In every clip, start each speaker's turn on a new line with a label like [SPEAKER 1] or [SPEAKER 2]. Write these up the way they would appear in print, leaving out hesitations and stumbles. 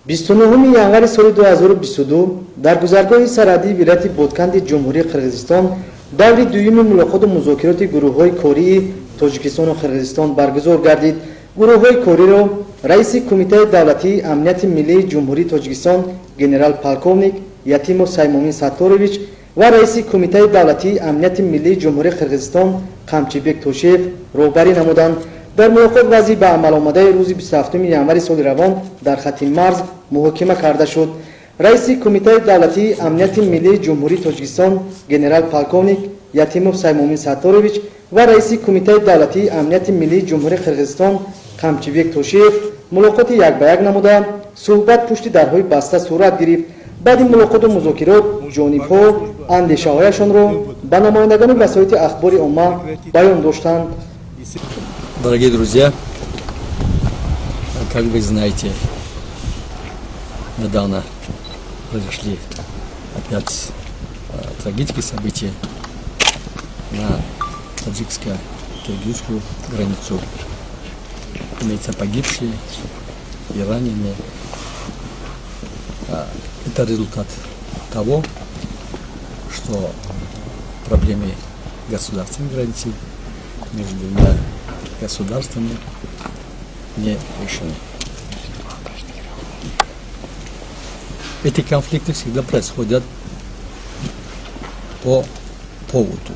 [SPEAKER 1] 29 январи соли 2022 дар гузаргоҳи сарҳадии вилояти Бодканди ҷумҳурии Қирғизистон даври дуюми мулоқоту музокироти гурӯҳҳои кории Тоҷикистону Қирғизистон баргузор гардид. гурӯҳҳои кориро раиси Кумитаи давлатии амнияти миллии ҷумҳурии Тоҷикистон генерал-полковник Ятимов Саймомин Сатторович ва раиси Кумитаи давлатии амнияти миллии ҷумҳурии Қирғизистон Қамчибек Тошиев роҳбарӣ намуданд. дар мулоқот вазъи ба амал омадаи рӯзи 27 январи соли равон дар хатти марз муҳокима карда шуд. раиси Кумитаи давлатии амнияти миллии ҷумҳурии Тоҷикистон генерал-полковник Ятимов Саймомин Сатторович ва раиси Кумитаи давлатии амнияти миллии ҷумҳурии Қирғизистон Қамчибек Тошиев мулоқоти як ба як намуда суҳбат пушти дарҳои баста сурат гирифт. баъди мулоқоту музокирот ҷонибҳо андешаҳояшонро ба намояндагони васоити ахбори омма баён доштанд.
[SPEAKER 2] Дорогие друзья, как вы знаете, недавно произошли опять трагические события на таджикско-киргизскую границу. Имеются погибшие и раненые. Это результат того, что проблемы государственной границы между двумя государствами не решены. Эти конфликты всегда происходят по поводу.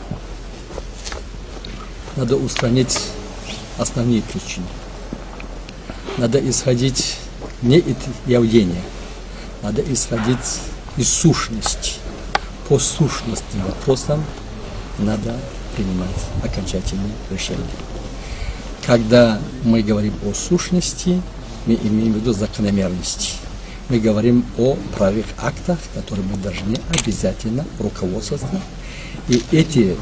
[SPEAKER 2] Надо устранить основные причины. Надо исходить не из явления, надо исходить из сущности. По сущности вопросам надо принимать окончательные решения. Когда мы говорим о сущности, мы имеем в виду закономерности. Мы говорим о правовых актах, которые мы должны обязательно руководствоваться. И эти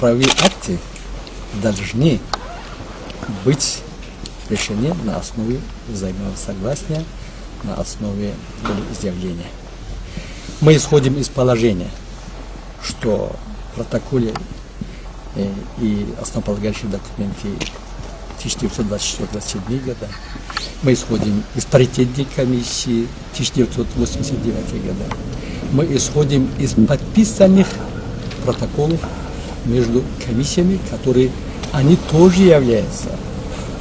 [SPEAKER 2] правовые акты должны быть решены на основе взаимного согласия, на основе волеизъявления. Мы исходим из положения, что в протоколе и основополагающие документы 1924-1927 года. Мы исходим из паритетной комиссии 1989 года. Мы исходим из подписанных протоколов между комиссиями, которые они тоже являются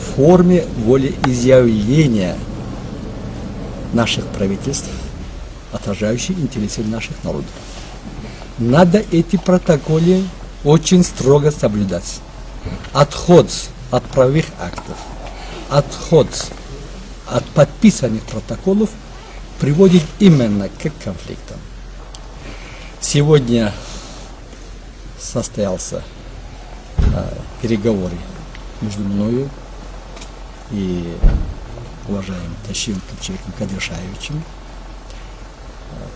[SPEAKER 2] в форме волеизъявления наших правительств, отражающие интересы наших народов. Надо эти протоколы очень строго соблюдать. Отход от правовых актов, отход от подписанных протоколов приводит именно к конфликтам. Сегодня состоялся переговоры между мною и уважаемым Ташиевым Камчибеком Кадыршаевичем,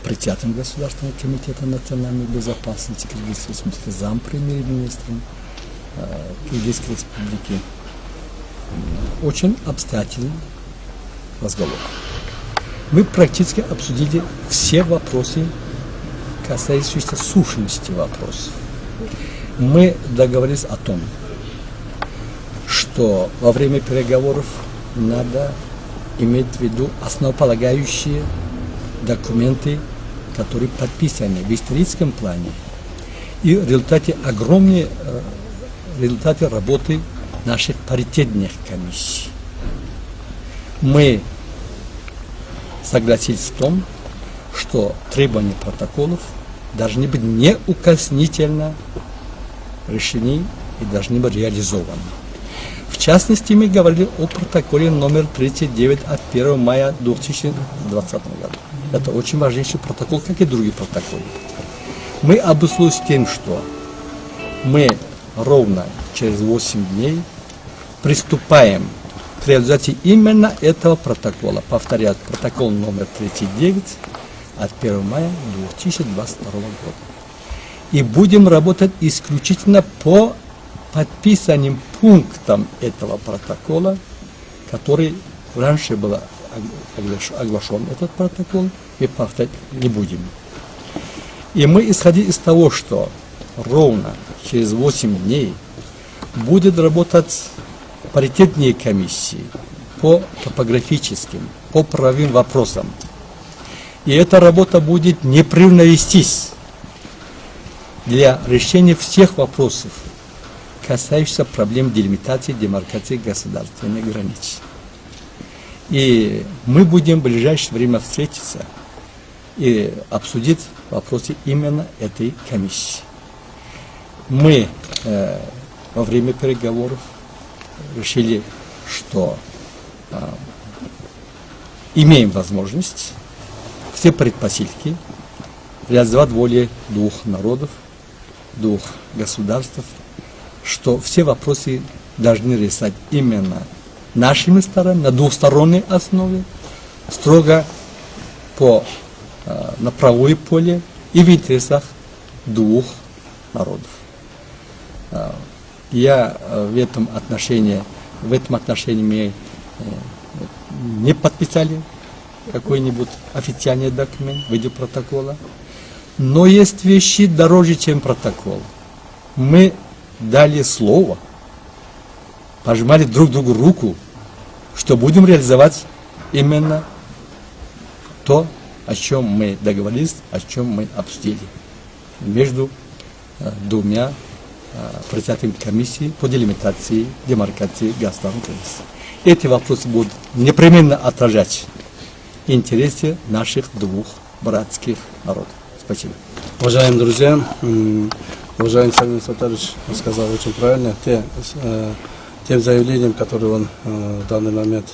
[SPEAKER 2] председателем Государственного комитета национальной безопасности Киргизской республики, зампремьер-министром Киргизской республики. Очень обстоятельный разговор. Мы практически обсудили все вопросы, касающиеся сущности вопросов. Мы договорились о том, что во время переговоров надо иметь в виду основополагающие документы, которые подписаны в историческом плане, и в результате огромные результаты работы наших паритетных комиссий. Мы согласились в том, что требования протоколов должны быть неукоснительно решены и должны быть реализованы. В частности, мы говорили о протоколе номер 39 от 1 мая 2020 года. Это очень важнейший протокол, как и другие протоколы. Мы обусловились тем, что мы ровно через 8 дней приступаем к реализации именно этого протокола. Повторяю, протокол номер 39 от 1 мая 2022 года. И будем работать исключительно по подписанным пунктам этого протокола, который раньше был оглашен этот протокол, и повторять не будем. И мы, исходя из того, что ровно через 8 дней будет работать паритетные комиссии по топографическим, по правовым вопросам. И эта работа будет непрерывно вестись для решения всех вопросов, касающихся проблем делимитации, демаркации государственных границ. И мы будем в ближайшее время встретиться и обсудить вопросы именно этой комиссии. Мы во время переговоров решили, что имеем возможность все предпосылки реализовать волю двух народов, двух государств, что все вопросы должны решать именно нашими сторонами, на двухсторонней основе, строго на правовое поле и в интересах двух народов. Я в этом отношении мы не подписали какой-нибудь официальный документ в виде протокола, но есть вещи дороже, чем протокол. Мы дали слово, пожимали друг другу руку, что будем реализовать именно то, о чем мы договорились, о чем мы обсудили между двумя председателями комиссии по делимитации, демаркации государственных границ. Эти вопросы будут непременно отражать интересы наших двух братских народов. Спасибо.
[SPEAKER 3] Уважаемые друзья, уважаемый Сагин Сатарович сказал очень правильно. Тем заявлением, которое он в данный момент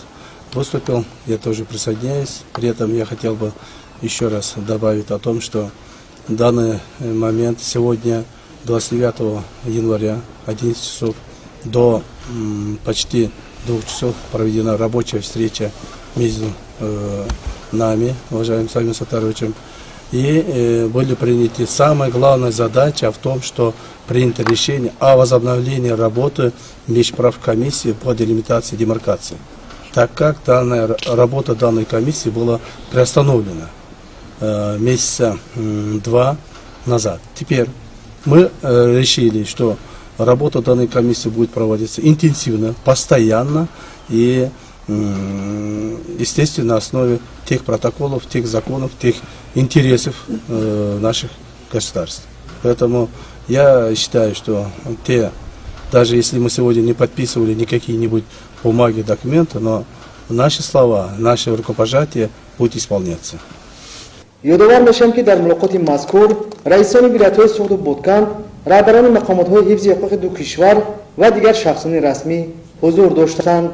[SPEAKER 3] выступил, я тоже присоединяюсь. При этом я хотел бы еще раз добавить о том, что в данный момент сегодня, 29 января, 11 часов, до почти 2 часов проведена рабочая встреча между нами, уважаемым Сагином Сатаровичем, и были приняты самая главная задача в том, что принято решение о возобновлении работы межправкомиссии по делимитации и демаркации, так как работа данной комиссии была приостановлена месяца 2 назад. Теперь мы решили, что работа данной комиссии будет проводиться интенсивно, постоянно и, естественно, на основе тех протоколов, тех законов, тех интересов наших государств. Поэтому я считаю, что даже если мы сегодня не подписывали никакие-нибудь бумаги, документы, но наши слова, наши рукопожатия будут исполняться.
[SPEAKER 1] یادآور میشم که در ملاقات مذکور رئیسان ولایت‌های سوخت و بودکن، رهبران مقامات‌های حفظ حقوق دو کشور و دیگر شخصان رسمی حضور داشتند.